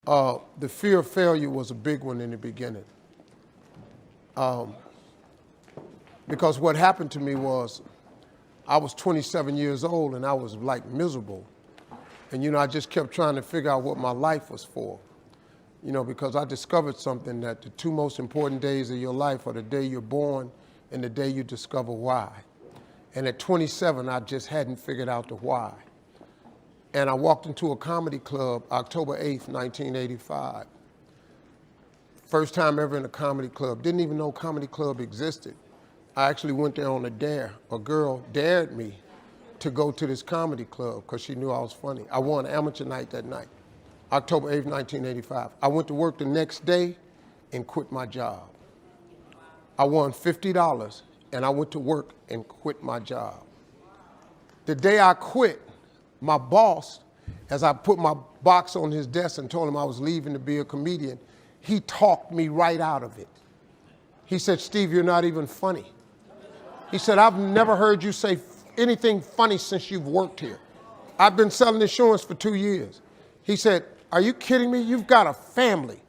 The fear of failure was a big one in the beginning. Because what happened to me was I was 27 years old and I was like miserable. And, you know, I just kept trying to figure out what my life was for. You know, because I discovered something that the two most important days of your life are the day you're born and the day you discover why. And at 27, I just hadn't figured out the why. And I walked into a comedy club October 8th, 1985. First time ever in a comedy club. Didn't even know comedy club existed. I actually went there on a dare. A girl dared me to go to this comedy club because she knew I was funny. I won amateur night that night, October 8th, 1985. I went to work the next day and quit my job. I won $50 and I went to work and quit my job. The day I quit, my boss, as I put my box on his desk and told him I was leaving to be a comedian, he talked me right out of it. He said, "Steve, you're not even funny." He said, "I've never heard you say anything funny since you've worked here. I've been selling insurance for 2 years." He said, "Are you kidding me? You've got a family.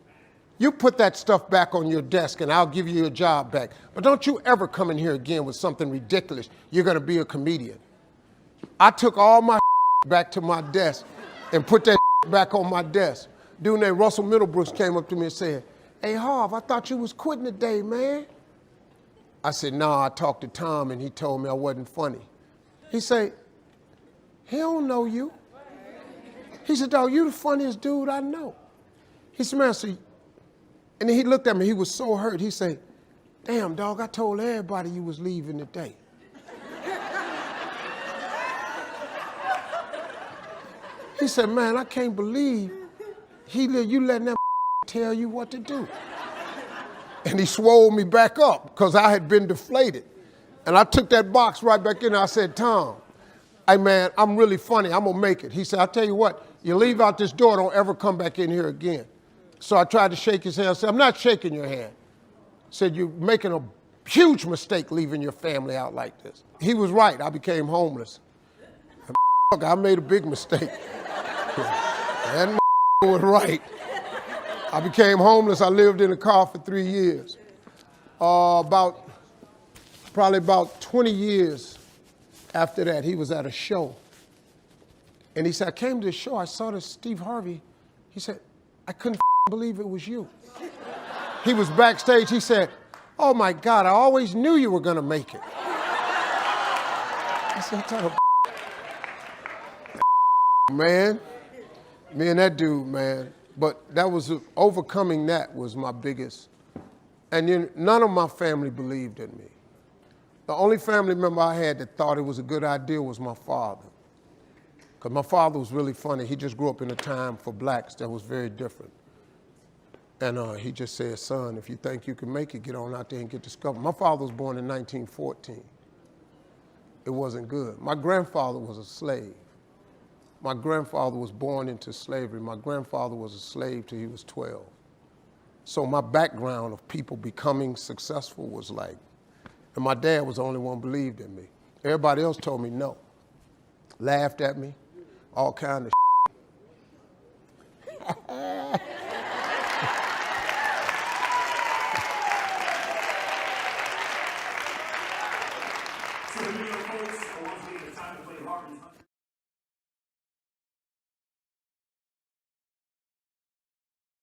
You put that stuff back on your desk and I'll give you your job back. But don't you ever come in here again with something ridiculous. You're gonna be a comedian." I took all my back to my desk and put that back on my desk. Dude named Russell Middlebrooks came up to me and said, "Hey, Harv, I thought you was quitting today, man." I said, "Nah, I talked to Tom and he told me I wasn't funny." He said, "He don't know you." He said, "Dog, you the funniest dude I know." He said, "Man, see," and then he looked at me, he was so hurt. He said, "Damn, dog, I told everybody you was leaving today." He said, "Man, I can't believe you letting that tell you what to do." And he swole me back up because I had been deflated. And I took that box right back in and I said, "Tom, hey man, I'm really funny, I'm gonna make it." He said, "I'll tell you what, you leave out this door, don't ever come back in here again." So I tried to shake his hand. I said, "I'm not shaking your hand." I said, "You're making a huge mistake leaving your family out like this." He was right, I became homeless. And I made a big mistake. That was right. I became homeless. I lived in a car for 3 years. Probably about 20 years after that, he was at a show. And he said, "I came to the show, I saw this Steve Harvey." He said, "I couldn't believe it was you." He was backstage. He said, "Oh my God, I always knew you were gonna make it." I said, "Man, me and that dude, man." But that was, overcoming that was my biggest. And then none of my family believed in me. The only family member I had that thought it was a good idea was my father. Because my father was really funny. He just grew up in a time for blacks that was very different. And he just said, "Son, if you think you can make it, get on out there and get discovered." My father was born in 1914. It wasn't good. My grandfather was a slave. My grandfather was born into slavery. My grandfather was a slave till he was 12. So my background of people becoming successful was like, and my dad was the only one who believed in me. Everybody else told me no. Laughed at me, all kind of shit.